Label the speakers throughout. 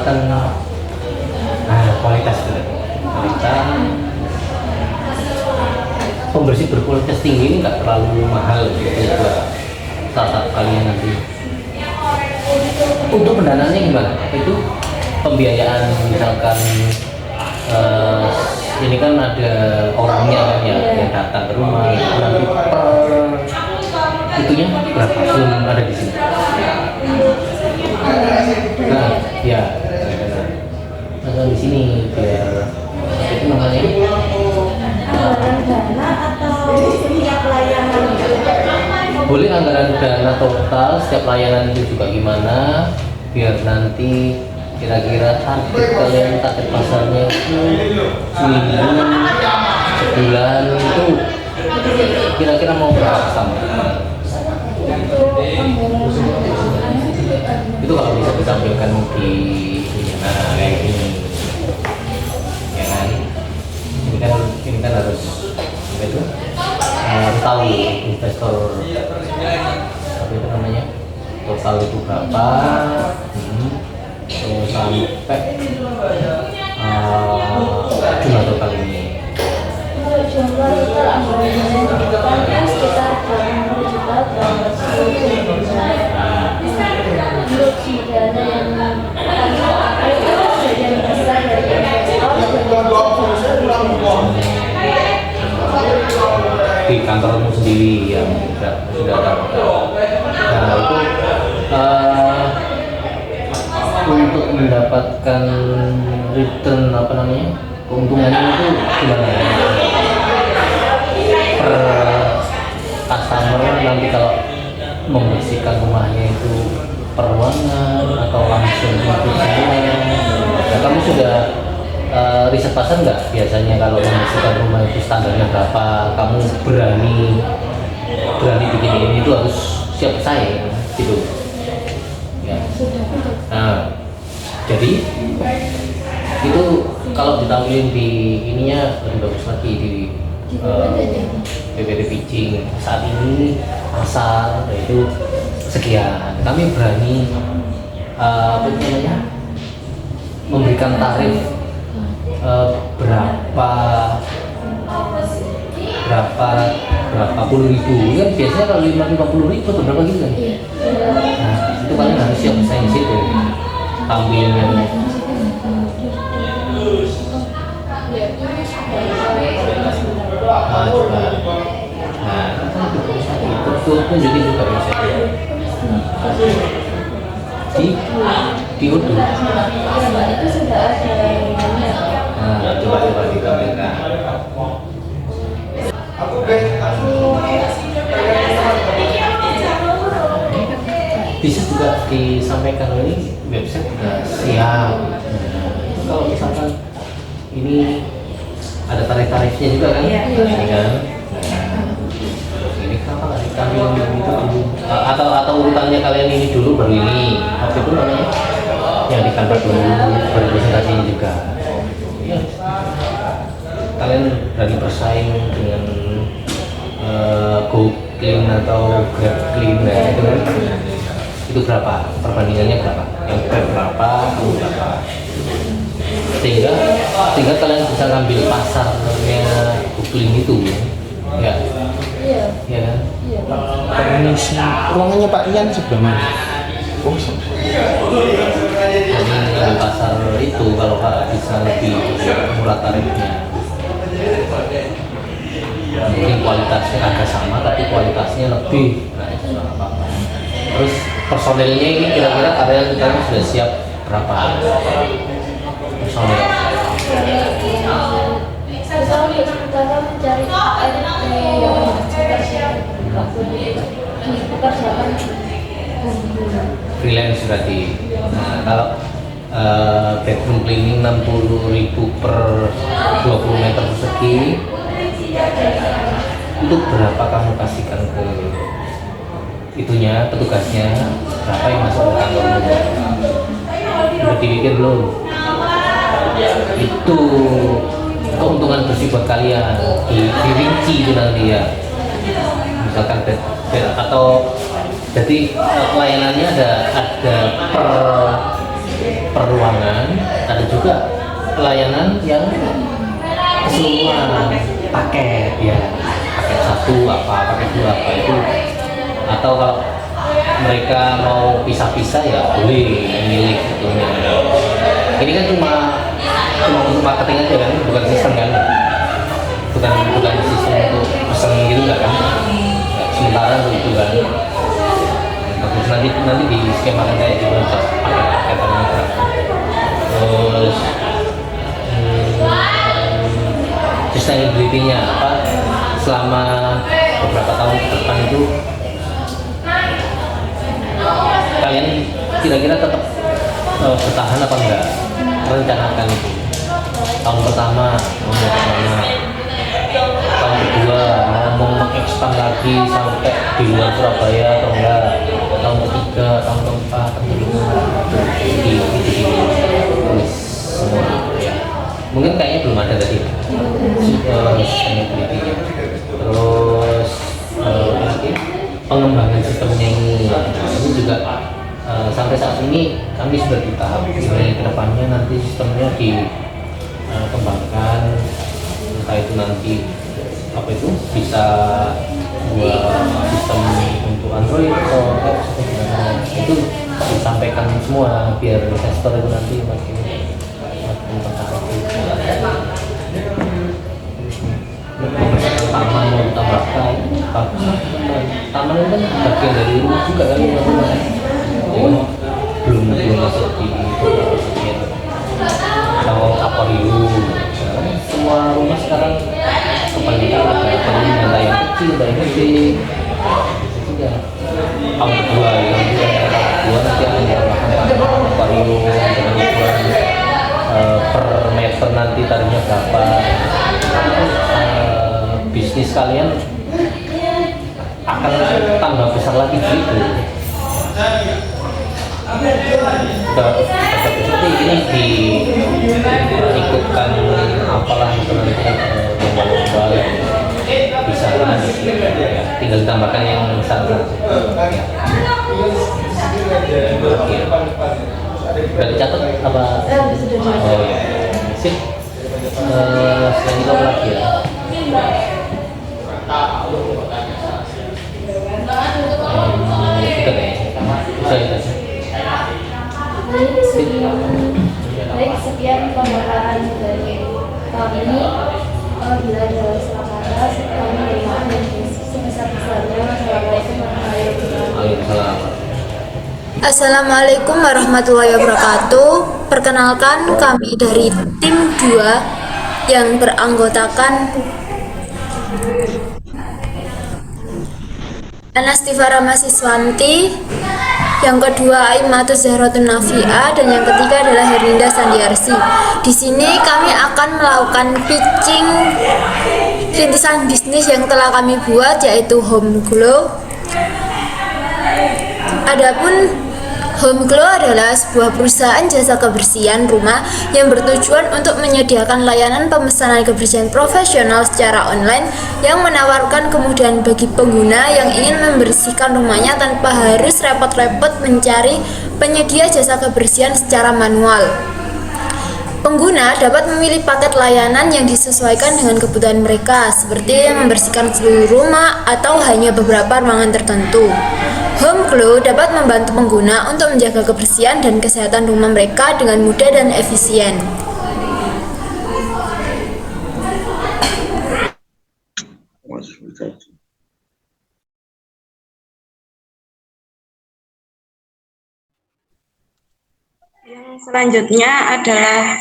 Speaker 1: mendapatkan kualitas pembersih berkualitas tinggi ini nggak terlalu mahal gitu buat startup kalian nanti. Untuk pendanaannya gimana? Itu pembiayaan misalkan ini kan ada orangnya kan ya yang datang ke rumah nanti itunya berapa? Belum ada di sini. Nah, ya ada di sini biar itu namanya
Speaker 2: anggaran dana atau setiap layanan?
Speaker 1: boleh anggaran dana total setiap layanan itu juga gimana biar nanti kira-kira target pasarnya itu seminggu sebulan itu kira-kira mau berapa sama itu kalau bisa ditampilkan di kayak gini ya kan ini kan harus itu tahu investor apa itu namanya total itu berapa terus sampai jumlah total ini
Speaker 2: Jumlah total anggarannya sekitar 80 juta dan 10 juta. Untuk dana yang sebagian besar dari
Speaker 1: di kantormu sendiri yang sudah ada. Nah itu untuk mendapatkan return apa namanya keuntungannya itu gimana per customer nanti kalau membersihkan rumahnya itu per ruangan atau langsung itu semua. Nah, kamu sudah riset pasar nggak biasanya kalau membersihkan rumah itu standarnya berapa? Kamu berani bikin ini itu harus siap saing gitu ya. Nah jadi itu kalau ditampilin di ininya lebih bagus lagi di PPT pitching saat ini pasar itu sekian, kami berani apa namanya memberikan tarif berapa puluh ribu kan biasanya kalau 50.000 atau berapa gitu kan. Nah itu kalian harus siap bersaing di situ tampilnya. Nah juga itu tunjukin juga bisa di Udu.
Speaker 2: itu sudah ada.
Speaker 1: Nah coba ditampilkan. Bisa juga disampaikan ini website sudah siap. Kalau misalkan ini ada tarif-tarifnya juga kan? Iya. Kan? Ini kenapa nggak ditampilkan itu dulu? Atau urutannya kalian ini dulu baru ini? Waktu itu namanya yang di kantor dulu baru presentasinya juga. Ya. Kalian berani bersaing dengan Go Clean atau Grab Clean ya itu kan? Itu berapa? Perbandingannya berapa? Yang Grab berapa? Kamu berapa? Sehingga kalian bisa ngambil pasarnya Go Clean itu ya?
Speaker 2: Iya.
Speaker 1: Iya kan?
Speaker 2: Iya.
Speaker 3: Permisi, ruangannya Pak Ian sebelah mana?
Speaker 1: Jadi ngambil pasar itu kalau bisa lebih murah tarifnya. Mungkin kualitasnya agak sama tapi kualitasnya lebih. Nah itu nggak apa-apa. Terus personelnya ini kira-kira kalian sudah siap berapa personel?
Speaker 2: Kita mencari ART yang pekerjaan
Speaker 1: Freelance berarti. Nah kalau bedroom cleaning 60.000 per 20 meter persegi itu berapa kamu kasihkan ke itunya petugasnya, berapa yang masuk ke kantormu? Udah dipikir belum? Itu keuntungan bersih buat kalian dirinci itu nanti ya. Misalkan bed atau jadi pelayanannya ada per per ruangan, ada juga pelayanan yang keseluruhan paket ya, paket satu apa, paket dua apa itu, atau kalau mereka mau pisah-pisah ya boleh memilih gitu. Ini kan cuma untuk marketing aja kan, bukan sistem kan, bukan sistem untuk pesen gitu nggak kan, sementara itu kan. Terus nanti di skemakan kayak gitu aja paket berapa. Terus sustainability-nya apa, selama beberapa tahun ke depan itu kalian kira-kira tetap bertahan apa enggak, rencanakan itu tahun pertama mau kemana, tahun kedua mau mengekspan lagi sampai di luar Surabaya atau enggak, tahun ketiga, tahun keempat, tahun kelima itu tulis semua ya. Mungkin kayaknya belum ada tadi sustainability-nya. Terus pengembangan sistemnya ini juga sampai saat ini kami sudah di tahap dimana kedepannya nanti sistemnya dikembangkan, entah itu nanti apa itu bisa buat sistem untuk Android atau itu disampaikan semua biar investor itu nanti makin tertarik. Taman mau ditambahkan, taman itu kan bagian dari rumah juga kan, belum masuk di atau akuarium. Semua rumah sekarang kebanyakan ada akuarium, ada yang kecil, ada yang gede. Sudah tahun kedua nanti akan ditambahkan akuarium dengan ukuran per meter nanti tarifnya berapa. Bisnis kalian akan tambah besar lagi gitu. Seperti ini diikutkan apalah itu nanti lomba-lomba bisa ya, tinggal ditambahkan yang besar ya. Udah dicatat apa? Oh ya, sip. Selain itu apa lagi ya?
Speaker 2: Baik, sekian pembakaran dari kami. Bila ada salah kami terima dan sebesar-besarnya.
Speaker 4: Assalamualaikum warahmatullahi wabarakatuh. Perkenalkan, kami dari tim 2 yang beranggotakan Anastifara Mahasiswanti, yang kedua Aimatus Zahratun Nafia, dan yang ketiga adalah Herlinda Sandiarsi. Di sini kami akan melakukan pitching rintisan bisnis yang telah kami buat, yaitu Home Glow. Adapun Home Glow adalah sebuah perusahaan jasa kebersihan rumah yang bertujuan untuk menyediakan layanan pemesanan kebersihan profesional secara online yang menawarkan kemudahan bagi pengguna yang ingin membersihkan rumahnya tanpa harus repot-repot mencari penyedia jasa kebersihan secara manual. Pengguna dapat memilih paket layanan yang disesuaikan dengan kebutuhan mereka, seperti membersihkan seluruh rumah atau hanya beberapa ruangan tertentu. Home Glow dapat membantu pengguna untuk menjaga kebersihan dan kesehatan rumah mereka dengan mudah dan efisien.
Speaker 5: Yang selanjutnya adalah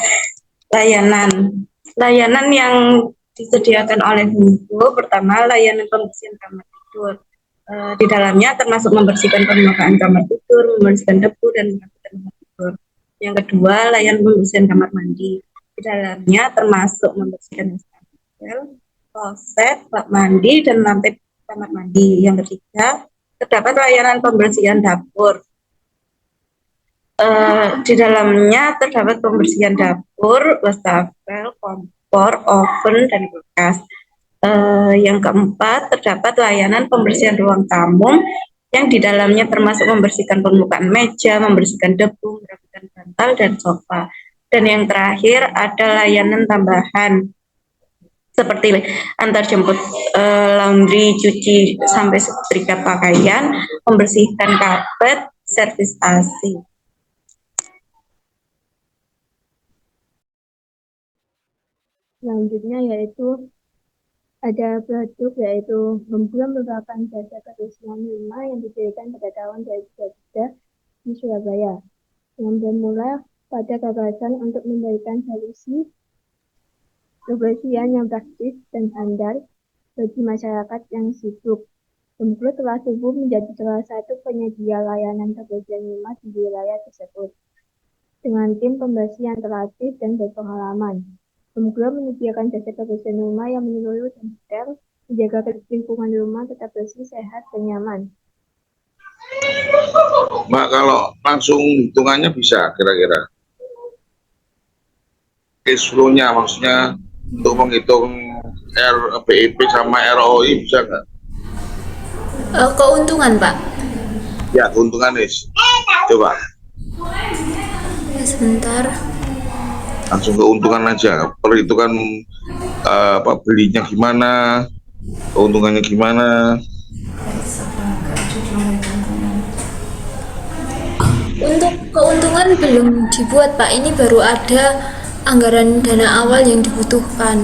Speaker 5: layanan yang disediakan oleh Home Glow. Pertama, layanan pembersihan kamar tidur. Di dalamnya termasuk membersihkan permukaan kamar tidur, membersihkan debu dan merapikan kamar tidur. Yang kedua, layanan pembersihan kamar mandi. Di dalamnya termasuk membersihkan wastafel, kloset, bak mandi, dan lantai kamar mandi. Yang ketiga, terdapat layanan pembersihan dapur. Di dalamnya terdapat pembersihan dapur, wastafel, kompor, oven, dan kulkas. Yang keempat, terdapat layanan pembersihan ruang tamu yang di dalamnya termasuk membersihkan permukaan meja, membersihkan debu, merapikan bantal dan sofa. Dan yang terakhir ada layanan tambahan seperti antar jemput laundry, cuci sampai setrika pakaian, membersihkan karpet, servis AC.
Speaker 2: Selanjutnya yaitu ada produk yaitu Home merupakan jasa kebersihan rumah yang didirikan pada tahun 2023 di Surabaya. Yang bermula pada gagasan untuk memberikan solusi kebersihan yang praktis dan andal bagi masyarakat yang sibuk. Home telah tumbuh menjadi salah satu penyedia layanan kebersihan rumah di wilayah tersebut. Dengan tim pembersih yang terlatih dan berpengalaman, Home menyediakan jasa kebersihan rumah yang menyeluruh dan detail, menjaga lingkungan rumah tetap bersih, sehat, dan nyaman.
Speaker 6: Mbak, kalau langsung hitungannya bisa kira-kira cash flow-nya, maksudnya untuk menghitung RBIP sama ROI bisa nggak?
Speaker 4: Keuntungan, Pak.
Speaker 6: Ya, keuntungan Nis. Coba
Speaker 4: Sebentar.
Speaker 6: langsung keuntungan aja. Perhitungan apa belinya gimana, keuntungannya gimana.
Speaker 4: Untuk keuntungan belum dibuat, Pak. Ini baru ada anggaran dana awal yang dibutuhkan.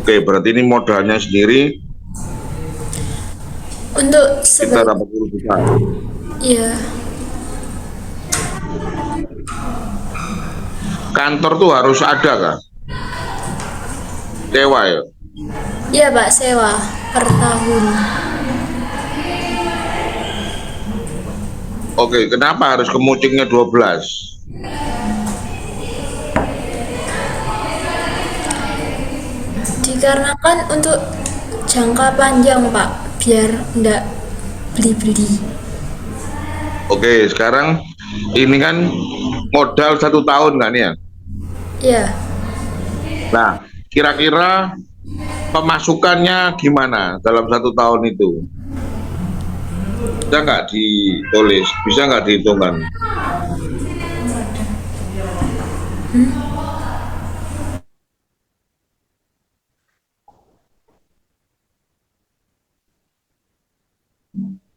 Speaker 6: Oke, berarti ini modalnya sendiri
Speaker 4: Untuk
Speaker 6: sekitar 80 juta.
Speaker 4: ya,
Speaker 6: Kantor tuh harus ada kah? Sewa ya?
Speaker 4: iya, Pak, sewa per tahun.
Speaker 6: Oke, kenapa harus kemucingnya 12?
Speaker 4: Dikarenakan untuk jangka panjang, Pak, biar enggak beli-beli.
Speaker 6: Oke, sekarang ini kan modal 1 tahun kan ya?
Speaker 4: Ya,
Speaker 6: Nah, kira-kira pemasukannya gimana dalam 1 tahun itu? Bisa nggak ditulis? Bisa nggak dihitungkan?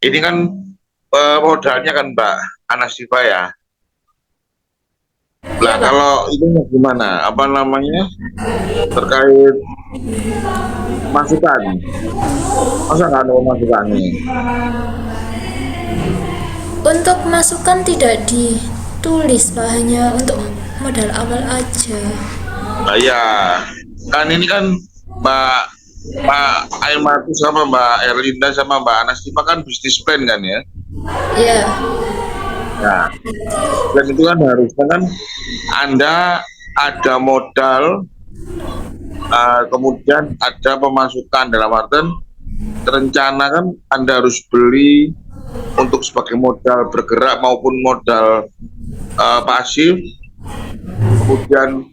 Speaker 6: Ini kan modalnya kan Mbak Anasifa ya. Nah, kalau itu gimana? Apa namanya? Terkait masukan. Masa nggak ada masukan nih?
Speaker 4: untuk masukan tidak ditulis, Pak, hanya untuk modal awal aja.
Speaker 6: Nah, ya, kan ini kan Mbak Aimatu sama Mbak Erlinda sama Mbak Anasifa kan bisnis plan kan ya?
Speaker 4: Ya,
Speaker 6: Nah, dan itu kan harusnya kan Anda ada modal, kemudian ada pemasukan dalam artian rencana kan Anda harus beli untuk sebagai modal bergerak maupun modal pasif, kemudian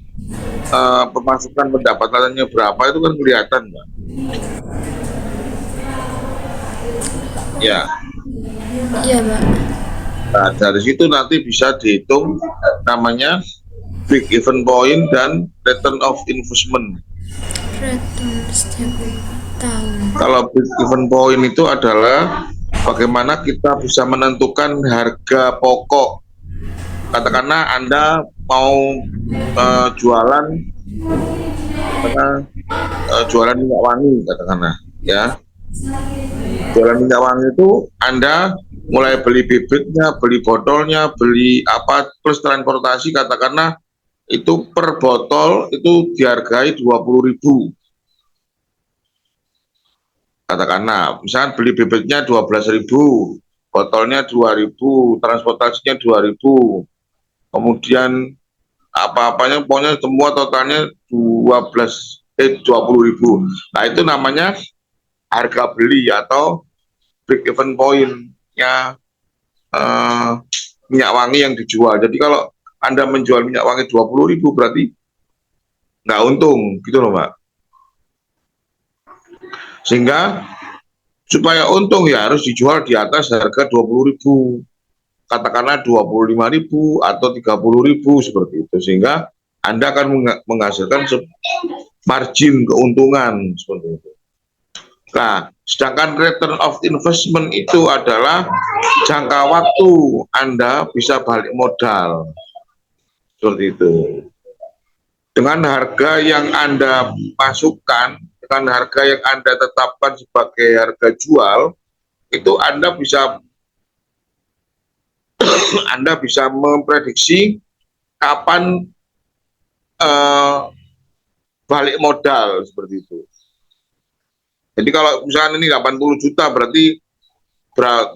Speaker 6: pemasukan pendapatannya berapa itu kan kelihatan, Mbak. Ya.
Speaker 4: iya, Pak.
Speaker 6: Nah, dari situ nanti bisa dihitung namanya big event point dan return of investment.
Speaker 4: Return setiap tahun.
Speaker 6: Kalau big event point itu adalah bagaimana kita bisa menentukan harga pokok. Katakanlah Anda mau jualan jualan minyak wangi, katakanlah ya. Jualan minyak wangi itu Anda mulai beli bibitnya, beli botolnya, beli apa plus transportasi, katakanlah itu per botol itu dihargai 20.000. Katakanlah, misalnya beli bibitnya 12.000, botolnya 2.000, transportasinya 2.000, kemudian apa-apanya pokoknya semua totalnya 20.000. Nah, itu namanya harga beli atau break even point-nya minyak wangi yang dijual. Jadi kalau Anda menjual minyak wangi 20.000 berarti nggak untung gitu loh Mbak. Sehingga supaya untung ya harus dijual di atas harga 20.000. Katakanlah 25.000 atau 30.000 seperti itu. Sehingga Anda akan menghasilkan margin keuntungan seperti itu. Nah, sedangkan return of investment itu adalah jangka waktu Anda bisa balik modal. Seperti itu. Dengan harga yang Anda masukkan, dengan harga yang Anda tetapkan sebagai harga jual, itu Anda bisa memprediksi kapan balik modal seperti itu. Jadi kalau misalnya ini 80 juta berarti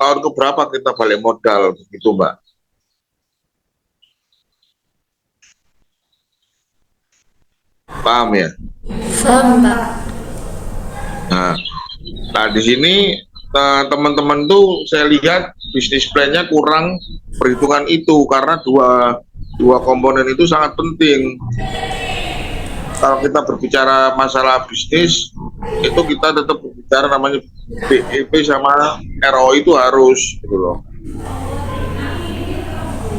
Speaker 6: tahun ke berapa kita balik modal begitu Mbak. Paham ya?
Speaker 4: Paham, Pak.
Speaker 6: Nah di sini teman-teman tuh saya lihat bisnis plan-nya kurang perhitungan itu karena dua komponen itu sangat penting. Kalau kita berbicara masalah bisnis itu kita tetap berbicara namanya BEP sama ROI itu harus gitu loh.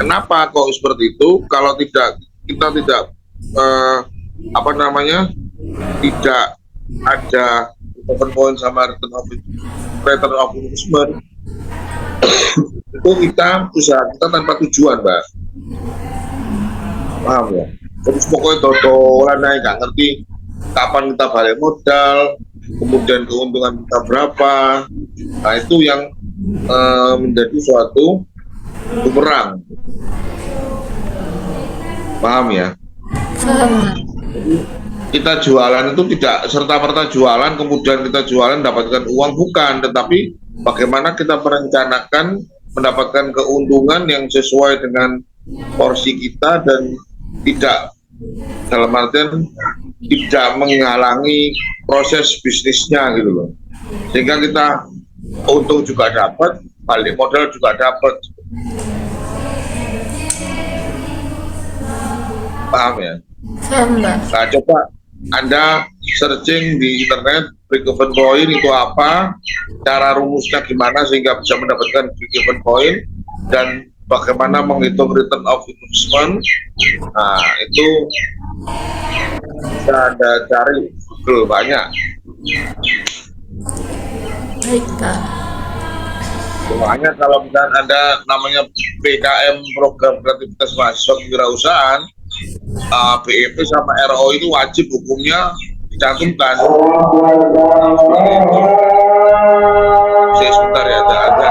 Speaker 6: Kenapa kok seperti itu? Kalau kita tidak tidak ada return point sama return of investment itu usaha kita tanpa tujuan Mbak. Paham ya? Terus pokoknya dodolan aja nggak ngerti kapan kita balik modal, kemudian keuntungan kita berapa. Nah itu yang menjadi suatu bumerang. Paham ya?
Speaker 4: Paham.
Speaker 6: Kita jualan itu tidak serta-merta jualan kemudian kita jualan dapatkan uang, bukan, tetapi bagaimana kita merencanakan mendapatkan keuntungan yang sesuai dengan porsi kita dan tidak dalam artian tidak menghalangi proses bisnisnya gitu loh, sehingga kita untung juga dapat, balik modal juga dapat. Paham ya?
Speaker 4: Paham, Pak.
Speaker 6: Nah, coba Anda searching di internet break even point itu apa, cara rumusnya gimana sehingga bisa mendapatkan break even point, dan bagaimana menghitung return of investment. Nah, itu bisa Anda cari Google banyak.
Speaker 4: Baik, Pak.
Speaker 6: Makanya kalau misalnya ada namanya PKM program kreativitas mahasiswa kewirausahaan, BEP sama RO itu wajib hukumnya dicantumkan. Saya sebentar ya, ada.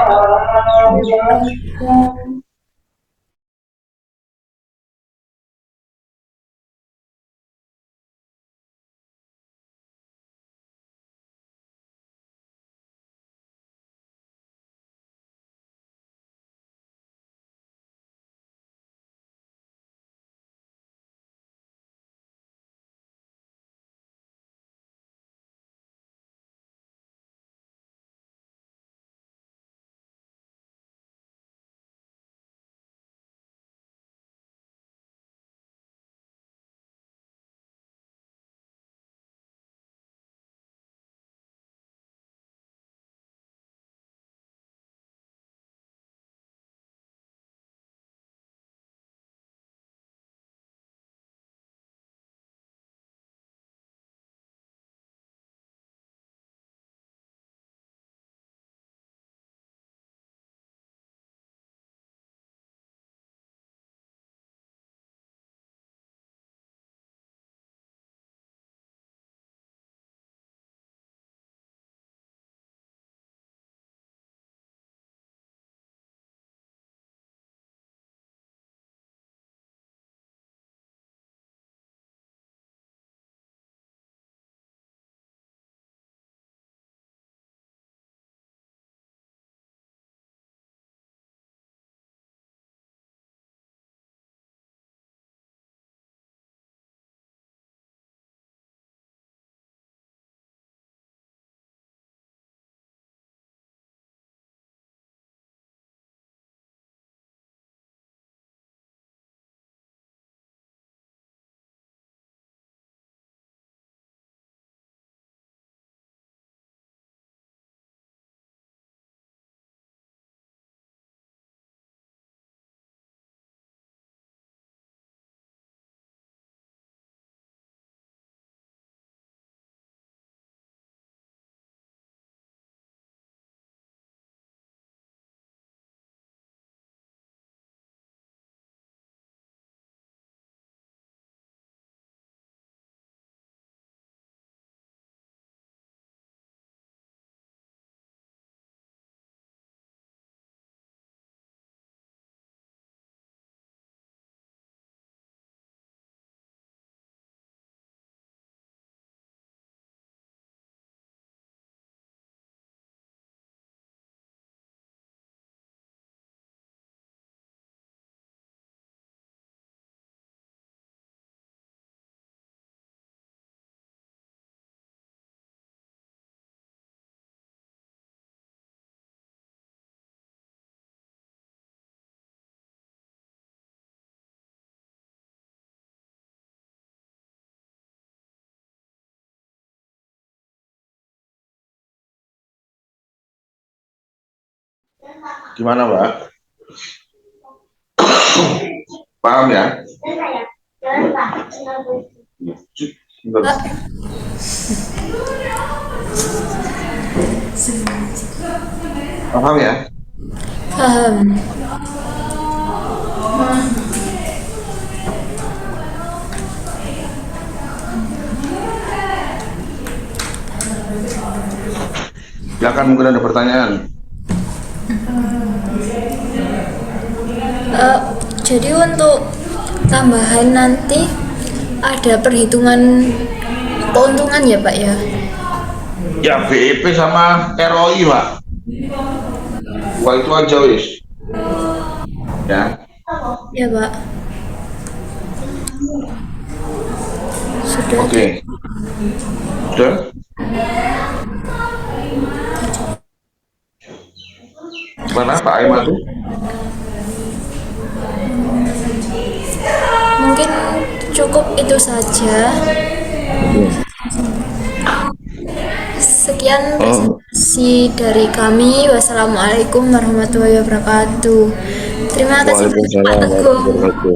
Speaker 6: Gimana, Mbak? Paham ya?
Speaker 4: Pak.
Speaker 6: Paham ya?
Speaker 4: Paham.
Speaker 6: Silakan, mungkin ada pertanyaan.
Speaker 4: Jadi untuk tambahan nanti ada perhitungan keuntungan ya Pak ya?
Speaker 6: Ya, BEP sama ROI, Pak. Wah, itu aja, wis. Ya.
Speaker 4: Ya Pak. Sudah.
Speaker 6: Oke. Sudah? Mana Pak Aiman tuh?
Speaker 4: Mungkin cukup itu saja. Sekian presentasi dari kami. Wassalamualaikum warahmatullahi wabarakatuh. Terima kasih Pak Teguh.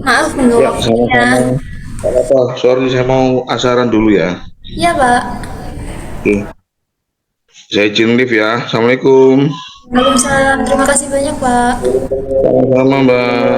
Speaker 4: Maaf menunggu waktunya.
Speaker 6: Apa? Sorry, saya mau asaran dulu ya.
Speaker 4: Ya Pak.
Speaker 6: Oke. Saya izin live ya. Assalamualaikum.
Speaker 4: Waalaikumsalam. Terima kasih banyak Pak.
Speaker 6: Sama-sama, Mbak.